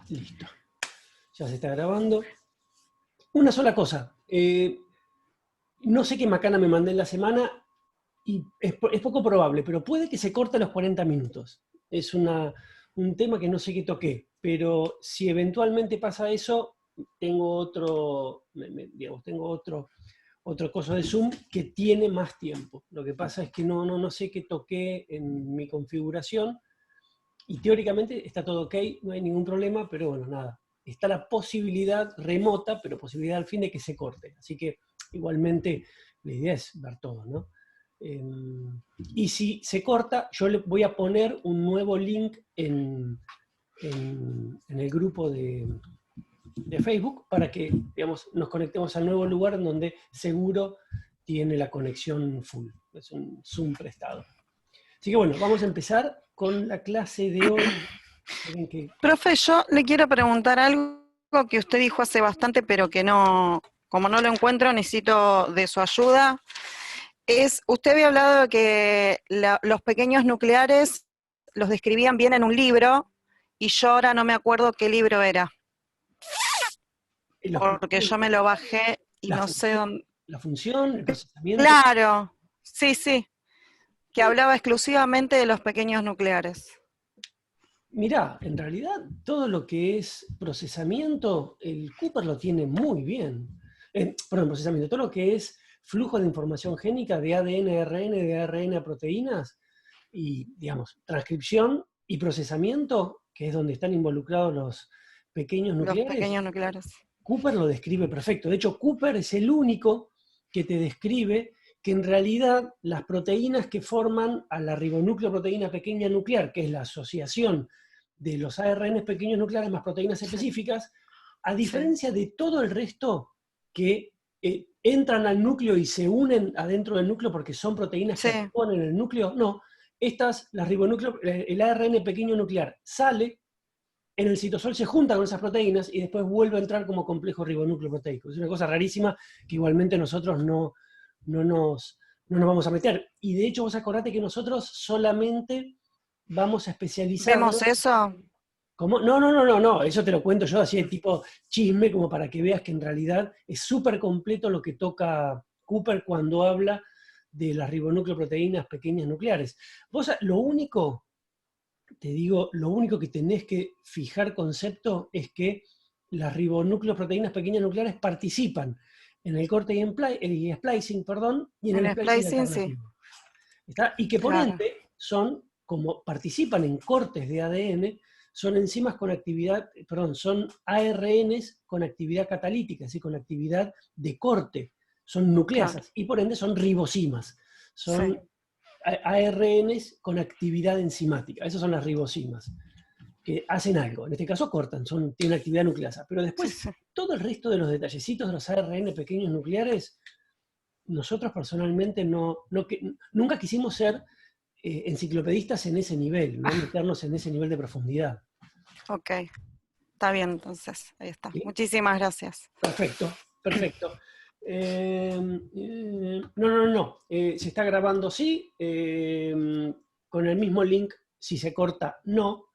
Listo. Ya se está grabando. Una sola cosa. No sé qué macana me mandé en la semana y es poco probable, pero puede que se corte a los 40 minutos. Es un tema que no sé qué toqué, pero si eventualmente pasa eso, tengo digamos, tengo otro coso de Zoom que tiene más tiempo. Lo que pasa es que no sé qué toqué en mi configuración y teóricamente está todo ok, no hay ningún problema, pero bueno, nada. Está la posibilidad remota, pero posibilidad al fin de que se corte. Así que igualmente la idea es ver todo, ¿no? Y si se corta, yo le voy a poner un nuevo link en el grupo de Facebook para que, digamos, nos conectemos al nuevo lugar en donde seguro tiene la conexión full. Es un Zoom prestado. Así que bueno, vamos a empezar con la clase de hoy. Profe, yo le quiero preguntar algo que usted dijo hace bastante, pero que no, como no lo encuentro, necesito de su ayuda. Usted había hablado de que los pequeños nucleares los describían bien en un libro, y yo ahora no me acuerdo qué libro era. Porque yo me lo bajé y no sé dónde. La función, el procesamiento. Claro, sí, que hablaba exclusivamente de los pequeños nucleares. Mirá, en realidad todo lo que es procesamiento, el Cooper lo tiene muy bien. Perdón, procesamiento, todo lo que es flujo de información génica de ADN a ARN, de ARN a proteínas, y, digamos, transcripción y procesamiento, que es donde están involucrados los pequeños nucleares. Los pequeños nucleares. Cooper lo describe perfecto. De hecho, Cooper es el único que te describe que en realidad las proteínas que forman a la ribonucleoproteína pequeña nuclear, que es la asociación de los ARN pequeños nucleares más proteínas específicas, a diferencia de todo el resto que entran al núcleo y se unen adentro del núcleo porque son proteínas que actúan en el núcleo, no. El ARN pequeño nuclear sale, en el citosol se junta con esas proteínas y después vuelve a entrar como complejo ribonucleoproteico. Es una cosa rarísima que igualmente nosotros no nos vamos a meter. Y de hecho vos acordate que nosotros solamente vamos a especializarnos. ¿Vemos eso? ¿Cómo? No, eso te lo cuento yo así de tipo chisme, como para que veas que en realidad es súper completo lo que toca Cooper cuando habla de las ribonucleoproteínas pequeñas nucleares. Vos lo único, te digo, lo único que tenés que fijar concepto es que las ribonucleoproteínas pequeñas nucleares participan en el corte y splicing, y en el splicing alternativo. ¿Está? Y que por ende son, como participan en cortes de ADN, son enzimas con actividad, son ARNs con actividad catalítica, ¿sí? Con actividad de corte, son nucleasas, y por ende son ribosimas, son ARNs con actividad enzimática, esas son las ribosimas, que hacen algo, en este caso cortan, tienen actividad nucleasa, pero después todo el resto de los detallecitos de los ARN pequeños nucleares, nosotros personalmente nunca quisimos ser enciclopedistas en ese nivel, no meternos en ese nivel de profundidad. Ok, está bien entonces, ahí está. ¿Sí? Muchísimas gracias. Perfecto. No. Se está grabando, sí. Con el mismo link, si se corta, no.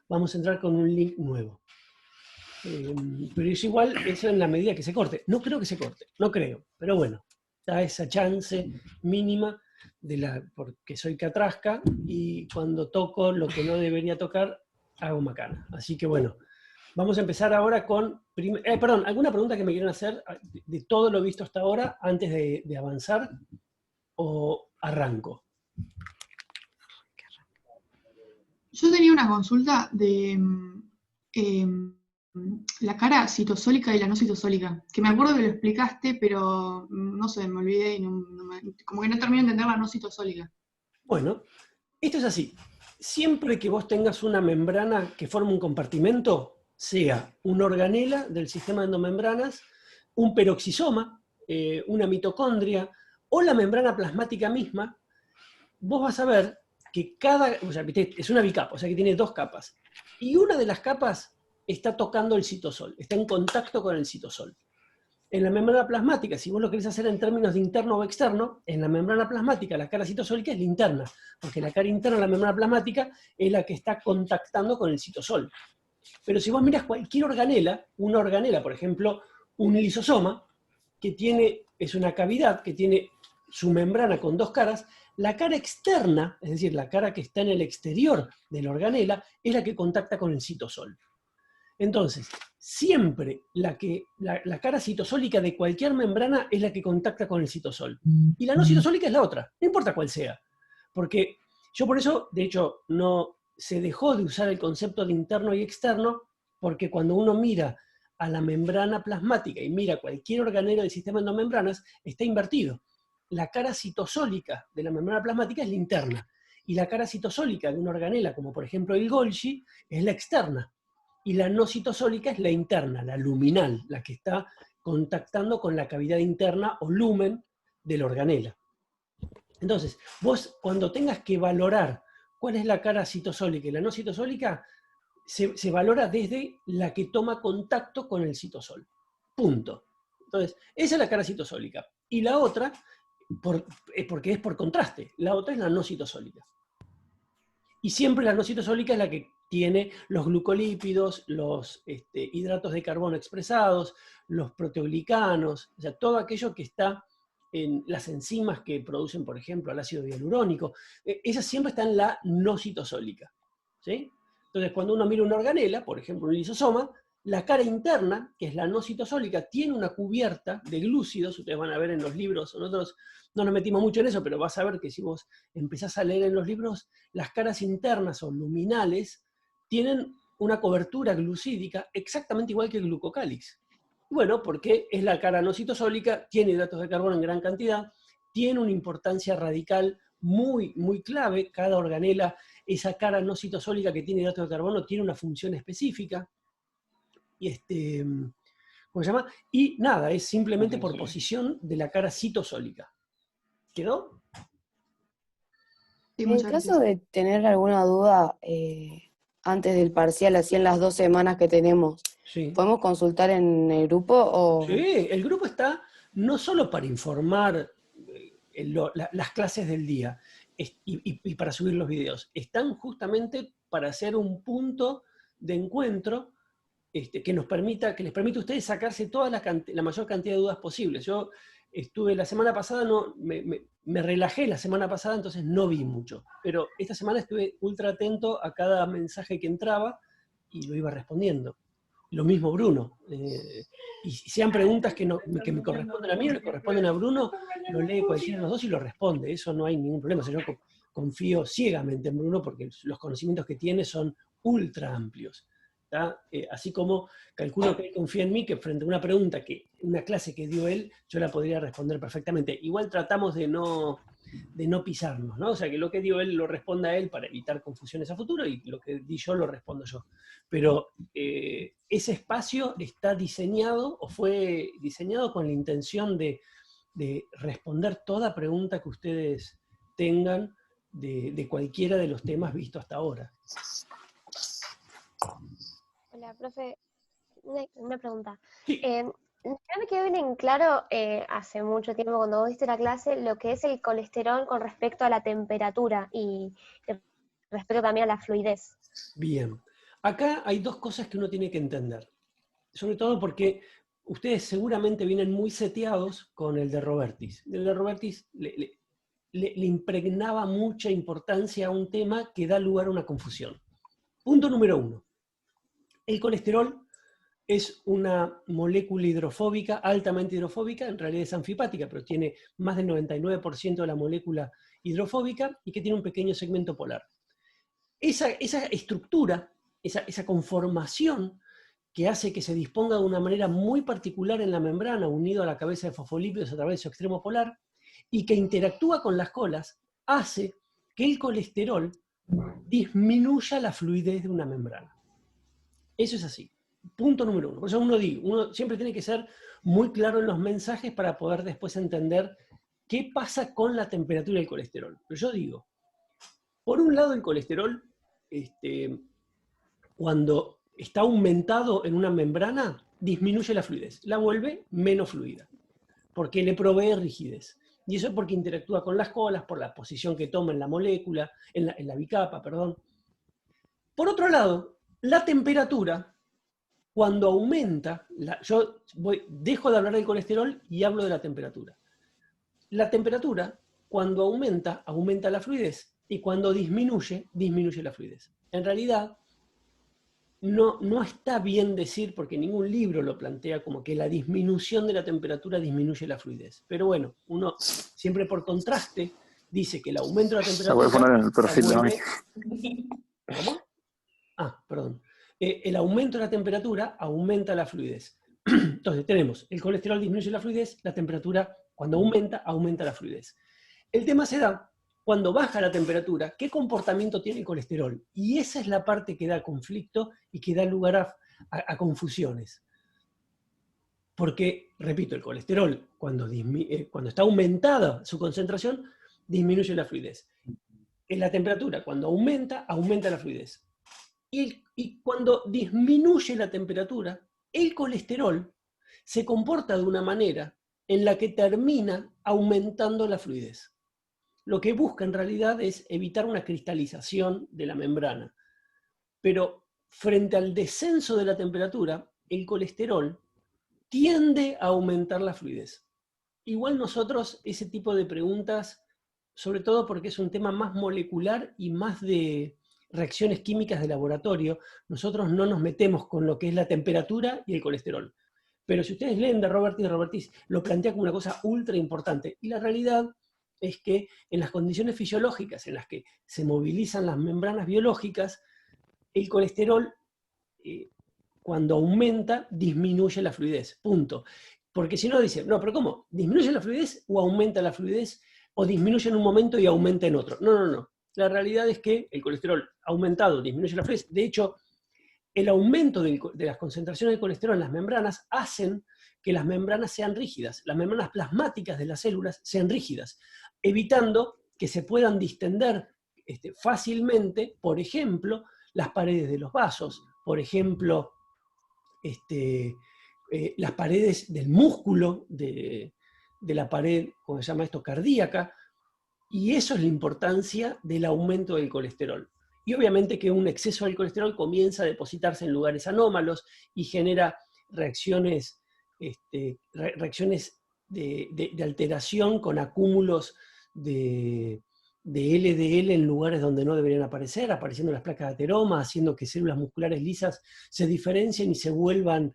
Vamos a entrar con un link nuevo. Pero es igual, eso en la medida que se corte. No creo que se corte, no creo. Pero bueno, da esa chance mínima porque soy catrasca y cuando toco lo que no debería tocar, hago macana. Así que bueno, vamos a empezar ahora con... ¿alguna pregunta que me quieran hacer de todo lo visto hasta ahora antes de avanzar? ¿O arranco? Yo tenía una consulta de la cara citosólica y la no citosólica, que me acuerdo que lo explicaste, pero no sé, me olvidé y como que no termino de entender la no citosólica. Bueno, esto es así. Siempre que vos tengas una membrana que forma un compartimento, sea una organela del sistema de endomembranas, un peroxisoma, una mitocondria o la membrana plasmática misma, vos vas a ver que es una bicapa, o sea que tiene dos capas. Y una de las capas está tocando el citosol, está en contacto con el citosol. En la membrana plasmática, si vos lo querés hacer en términos de interno o externo, en la membrana plasmática la cara citosólica es la interna, porque la cara interna de la membrana plasmática es la que está contactando con el citosol. Pero si vos miras cualquier organela, una organela, por ejemplo, un lisosoma, es una cavidad que tiene su membrana con dos caras, la cara externa, es decir, la cara que está en el exterior de la organela, es la que contacta con el citosol. Entonces, siempre la cara citosólica de cualquier membrana es la que contacta con el citosol. Y la no citosólica es la otra, no importa cuál sea. Porque yo por eso, de hecho, no se dejó de usar el concepto de interno y externo, porque cuando uno mira a la membrana plasmática y mira cualquier organelo del sistema endomembranas, está invertido. La cara citosólica de la membrana plasmática es la interna, y la cara citosólica de una organela, como por ejemplo el Golgi, es la externa. Y la no citosólica es la interna, la luminal, la que está contactando con la cavidad interna o lumen de la organela. Entonces, vos cuando tengas que valorar cuál es la cara citosólica y la no citosólica, se valora desde la que toma contacto con el citosol. Punto. Entonces, esa es la cara citosólica. Y la otra, porque es por contraste, la otra es la no citosólica. Y siempre la no citosólica es la que tiene los glucolípidos, los hidratos de carbono expresados, los proteoglicanos, o sea, todo aquello que está en las enzimas que producen, por ejemplo, el ácido hialurónico. Esa siempre está en la no citosólica, ¿sí? Entonces, cuando uno mira una organela, por ejemplo, un lisosoma, la cara interna, que es la no citosólica, tiene una cubierta de glúcidos. Ustedes van a ver en los libros, nosotros no nos metimos mucho en eso, pero vas a ver que si vos empezás a leer en los libros, las caras internas o luminales tienen una cobertura glucídica exactamente igual que el glucocálix. Bueno, porque es la cara no citosólica, tiene hidratos de carbono en gran cantidad, tiene una importancia radical muy, muy clave. Cada organela, esa cara no citosólica que tiene hidratos de carbono, tiene una función específica. Y ¿cómo se llama? Y nada, es simplemente por posición de la cara citosólica. ¿Quedó? Sí, En muchas caso gracias. de tener alguna duda antes del parcial, así en las 2 semanas que tenemos, Sí. ¿podemos consultar en el grupo o...? Sí, el grupo está no solo para informar las clases del día y para subir los videos, están justamente para hacer un punto de encuentro que les permita a ustedes sacarse toda la mayor cantidad de dudas posibles. Yo estuve la semana pasada, me relajé la semana pasada, entonces no vi mucho, pero esta semana estuve ultra atento a cada mensaje que entraba y lo iba respondiendo. Lo mismo Bruno. Y sean preguntas que me corresponden a mí o le corresponden a Bruno, lo lee cualquiera de los dos y lo responde. Eso no hay ningún problema. O sea, yo confío ciegamente en Bruno porque los conocimientos que tiene son ultra amplios. Así como calculo que él confía en mí, que frente a una pregunta, una clase que dio él, yo la podría responder perfectamente. Igual tratamos de no pisarnos, ¿no? O sea, que lo que dio él lo responda a él para evitar confusiones a futuro, y lo que di yo lo respondo yo. Pero ese espacio está diseñado, o fue diseñado con la intención de responder toda pregunta que ustedes tengan de cualquiera de los temas vistos hasta ahora. Hola, profe, una pregunta. Sí. No me quedó bien en claro hace mucho tiempo cuando vos diste la clase lo que es el colesterol con respecto a la temperatura y respecto también a la fluidez. Bien. Acá hay dos cosas que uno tiene que entender. Sobre todo porque ustedes seguramente vienen muy seteados con el de Robertis. El de Robertis le impregnaba mucha importancia a un tema que da lugar a una confusión. Punto número 1. El colesterol es una molécula hidrofóbica, altamente hidrofóbica, en realidad es anfipática, pero tiene más del 99% de la molécula hidrofóbica y que tiene un pequeño segmento polar. Esa estructura, esa conformación que hace que se disponga de una manera muy particular en la membrana, unido a la cabeza de fosfolípidos a través de su extremo polar, y que interactúa con las colas, hace que el colesterol disminuya la fluidez de una membrana. Eso es así. Punto número 1. Por eso uno siempre tiene que ser muy claro en los mensajes para poder después entender qué pasa con la temperatura del colesterol. Pero yo digo, por un lado el colesterol, cuando está aumentado en una membrana, disminuye la fluidez, la vuelve menos fluida, porque le provee rigidez. Y eso es porque interactúa con las colas, por la posición que toma en la molécula, en la bicapa, perdón. Por otro lado, La temperatura, cuando aumenta, dejo de hablar del colesterol y hablo de la temperatura. La temperatura, cuando aumenta, aumenta la fluidez, y cuando disminuye, disminuye la fluidez. En realidad, no está bien decir, porque ningún libro lo plantea como que la disminución de la temperatura disminuye la fluidez. Pero bueno, uno siempre por contraste dice que el aumento de la temperatura... La voy a poner en el perfil de mí. ¿Cómo? Ah, perdón. El aumento de la temperatura aumenta la fluidez. Entonces tenemos, el colesterol disminuye la fluidez, la temperatura cuando aumenta, aumenta la fluidez. El tema se da cuando baja la temperatura, ¿qué comportamiento tiene el colesterol? Y esa es la parte que da conflicto y que da lugar a confusiones. Porque, repito, el colesterol, cuando está aumentada su concentración, disminuye la fluidez. En la temperatura, cuando aumenta, aumenta la fluidez. Y cuando disminuye la temperatura, el colesterol se comporta de una manera en la que termina aumentando la fluidez. Lo que busca en realidad es evitar una cristalización de la membrana. Pero frente al descenso de la temperatura, el colesterol tiende a aumentar la fluidez. Igual nosotros ese tipo de preguntas, sobre todo porque es un tema más molecular y más de reacciones químicas de laboratorio, nosotros no nos metemos con lo que es la temperatura y el colesterol. Pero si ustedes leen de Robertis, lo plantea como una cosa ultra importante. Y la realidad es que en las condiciones fisiológicas en las que se movilizan las membranas biológicas, el colesterol, cuando aumenta, disminuye la fluidez. Punto. Porque si no dicen, no, pero ¿cómo? ¿Disminuye la fluidez o aumenta la fluidez? ¿O disminuye en un momento y aumenta en otro? No. La realidad es que el colesterol aumentado disminuye la fluidez. De hecho, el aumento de las concentraciones de colesterol en las membranas hacen que las membranas sean rígidas, las membranas plasmáticas de las células sean rígidas, evitando que se puedan distender fácilmente, por ejemplo, las paredes de los vasos, por ejemplo, las paredes del músculo, de la pared, ¿cómo se llama esto?, cardíaca, y eso es la importancia del aumento del colesterol. Y obviamente que un exceso del colesterol comienza a depositarse en lugares anómalos y genera reacciones de alteración con acúmulos de LDL en lugares donde no deberían aparecer, apareciendo las placas de ateroma, haciendo que células musculares lisas se diferencien y se vuelvan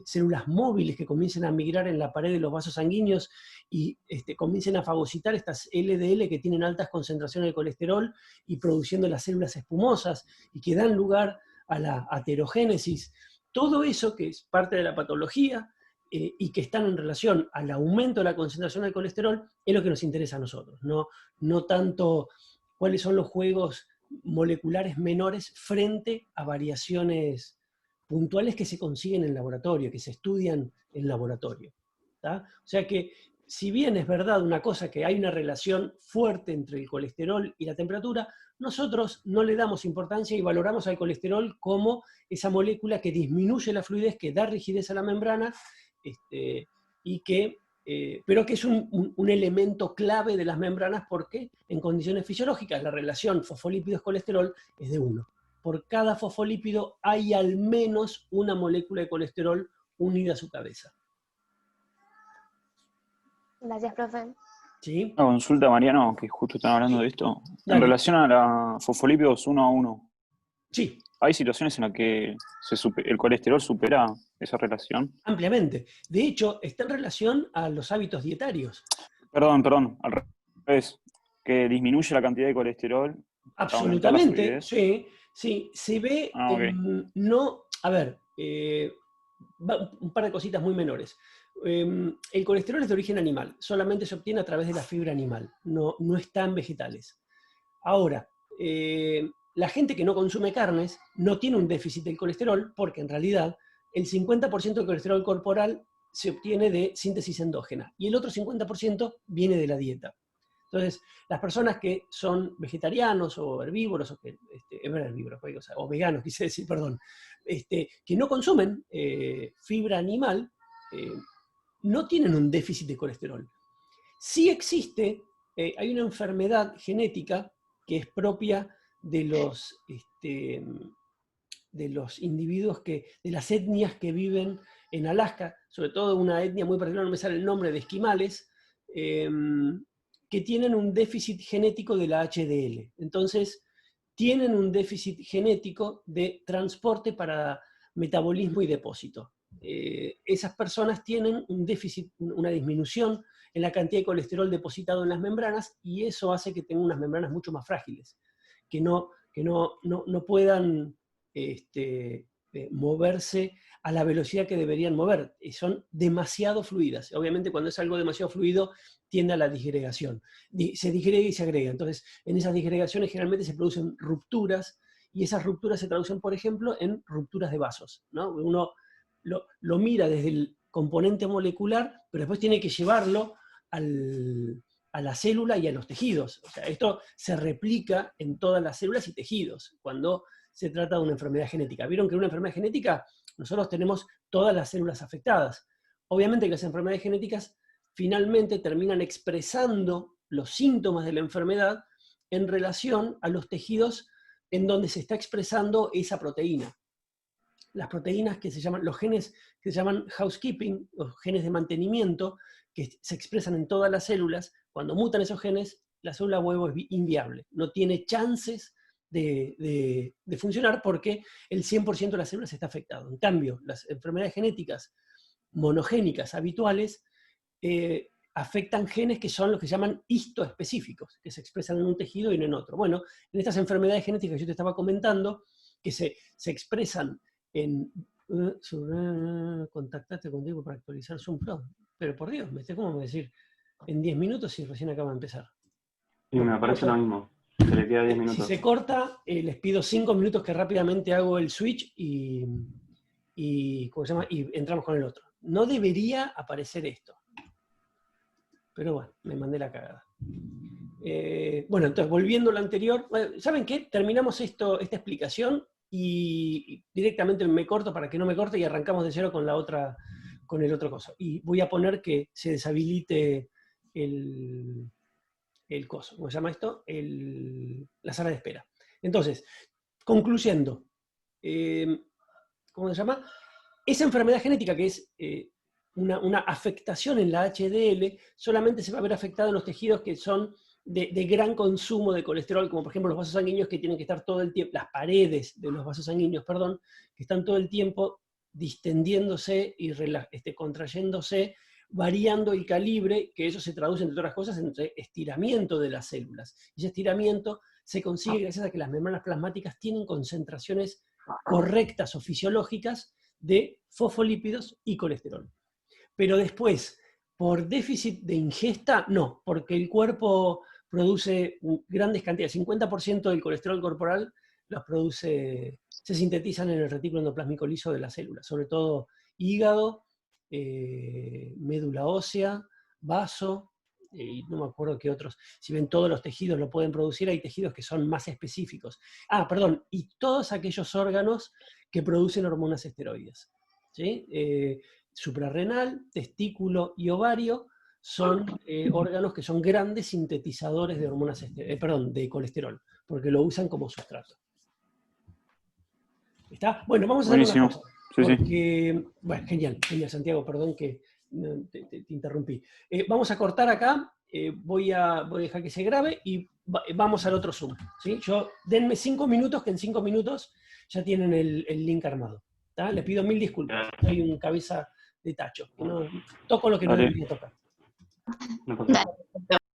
células móviles que comiencen a migrar en la pared de los vasos sanguíneos y comiencen a fagocitar estas LDL que tienen altas concentraciones de colesterol y produciendo las células espumosas y que dan lugar a la aterogénesis. Todo eso que es parte de la patología y que están en relación al aumento de la concentración del colesterol es lo que nos interesa a nosotros, no tanto cuáles son los juegos moleculares menores frente a variaciones puntuales que se consiguen en laboratorio, que se estudian en laboratorio. ¿Tá? O sea que, si bien es verdad una cosa que hay una relación fuerte entre el colesterol y la temperatura, nosotros no le damos importancia y valoramos al colesterol como esa molécula que disminuye la fluidez, que da rigidez a la membrana, pero que es un elemento clave de las membranas porque en condiciones fisiológicas la relación fosfolípidos-colesterol es de 1. Por cada fosfolípido hay al menos una molécula de colesterol unida a su cabeza. Gracias, profe. ¿Sí? Una consulta, Mariano, que justo están hablando de esto. Dale. En relación a la fosfolípidos 1 a 1, Sí. ¿hay situaciones en las que el colesterol supera esa relación? Ampliamente. De hecho, está en relación a los hábitos dietarios. Perdón, al revés. Que disminuye la cantidad de colesterol. Absolutamente, sí. Se ve, okay. Un par de cositas muy menores. El colesterol es de origen animal, solamente se obtiene a través de la fibra animal, no está en vegetales. Ahora, la gente que no consume carnes no tiene un déficit del colesterol porque en realidad el 50% del colesterol corporal se obtiene de síntesis endógena y el otro 50% viene de la dieta. Entonces, las personas que son vegetarianos o herbívoros, o veganos, quise decir, perdón, que no consumen fibra animal, no tienen un déficit de colesterol. Sí existe, hay una enfermedad genética que es propia de de los individuos de las etnias que viven en Alaska, sobre todo una etnia muy particular, no me sale el nombre, de esquimales, que tienen un déficit genético de la HDL. Entonces, tienen un déficit genético de transporte para metabolismo y depósito. Esas personas tienen un déficit, una disminución en la cantidad de colesterol depositado en las membranas, y eso hace que tengan unas membranas mucho más frágiles, que no puedan moverse a la velocidad que deberían mover. Son demasiado fluidas. Obviamente cuando es algo demasiado fluido tiende a la disgregación. Se disgrega y se agrega. Entonces en esas disgregaciones generalmente se producen rupturas, y esas rupturas se traducen, por ejemplo, en rupturas de vasos, ¿no? Uno lo mira desde el componente molecular, pero después tiene que llevarlo a la célula y a los tejidos. O sea, esto se replica en todas las células y tejidos cuando se trata de una enfermedad genética. Vieron que en una enfermedad genética nosotros tenemos todas las células afectadas. Obviamente que las enfermedades genéticas finalmente terminan expresando los síntomas de la enfermedad en relación a los tejidos en donde se está expresando esa proteína. Las proteínas que se llaman, los genes que se llaman housekeeping, los genes de mantenimiento, que se expresan en todas las células, cuando mutan esos genes, la célula huevo es inviable. No tiene chances de funcionar porque el 100% de las células está afectado. En cambio, las enfermedades genéticas monogénicas habituales afectan genes que son los que se llaman histoespecíficos, que se expresan en un tejido y no en otro. Bueno, en estas enfermedades genéticas que yo te estaba comentando, que se expresan en... contactate contigo para actualizar Zoom Pro. Pero por Dios, ¿cómo decir? En 10 minutos y recién acaba de empezar. Sí, me parece lo mismo. Se le queda 10 minutos. Si se corta, les pido 5 minutos que rápidamente hago el switch ¿cómo se llama? Y entramos con el otro. No debería aparecer esto. Pero bueno, me mandé la cagada. Bueno, entonces, volviendo a lo anterior, ¿saben qué? Terminamos esta explicación y directamente me corto para que no me corte y arrancamos de cero con el otro coso. Y voy a poner que se deshabilite el coso. ¿Cómo se llama esto? La sala de espera. Entonces, concluyendo, ¿cómo se llama? Esa enfermedad genética que es una afectación en la HDL, solamente se va a ver afectada en los tejidos que son de gran consumo de colesterol, como por ejemplo los vasos sanguíneos, que tienen que estar todo el tiempo, las paredes de los vasos sanguíneos, perdón, que están todo el tiempo distendiéndose y contrayéndose, variando el calibre, que eso se traduce, entre otras cosas, entre estiramiento de las células. Y ese estiramiento se consigue gracias a que las membranas plasmáticas tienen concentraciones correctas o fisiológicas de fosfolípidos y colesterol. Pero después, por déficit de ingesta, no, porque el cuerpo produce grandes cantidades, 50% del colesterol corporal se sintetizan en el retículo endoplásmico liso de la célula, sobre todo hígado, médula ósea, vaso, y no me acuerdo qué otros, si ven todos los tejidos lo pueden producir, hay tejidos que son más específicos. Y todos aquellos órganos que producen hormonas esteroides, ¿sí? Suprarrenal, testículo y ovario son órganos que son grandes sintetizadores de hormonas de colesterol, porque lo usan como sustrato. ¿Está? Bueno, vamos a hacer una cosa. Porque, bueno, genial, Santiago, perdón que te interrumpí. Vamos a cortar acá, voy a dejar que se grabe y vamos al otro Zoom, ¿sí? Denme 5 minutos, que en 5 minutos ya tienen el link armado. ¿Tá? Les pido 1000 disculpas, soy un cabeza de tacho, no toco lo que no debería tocar. No pasa nada.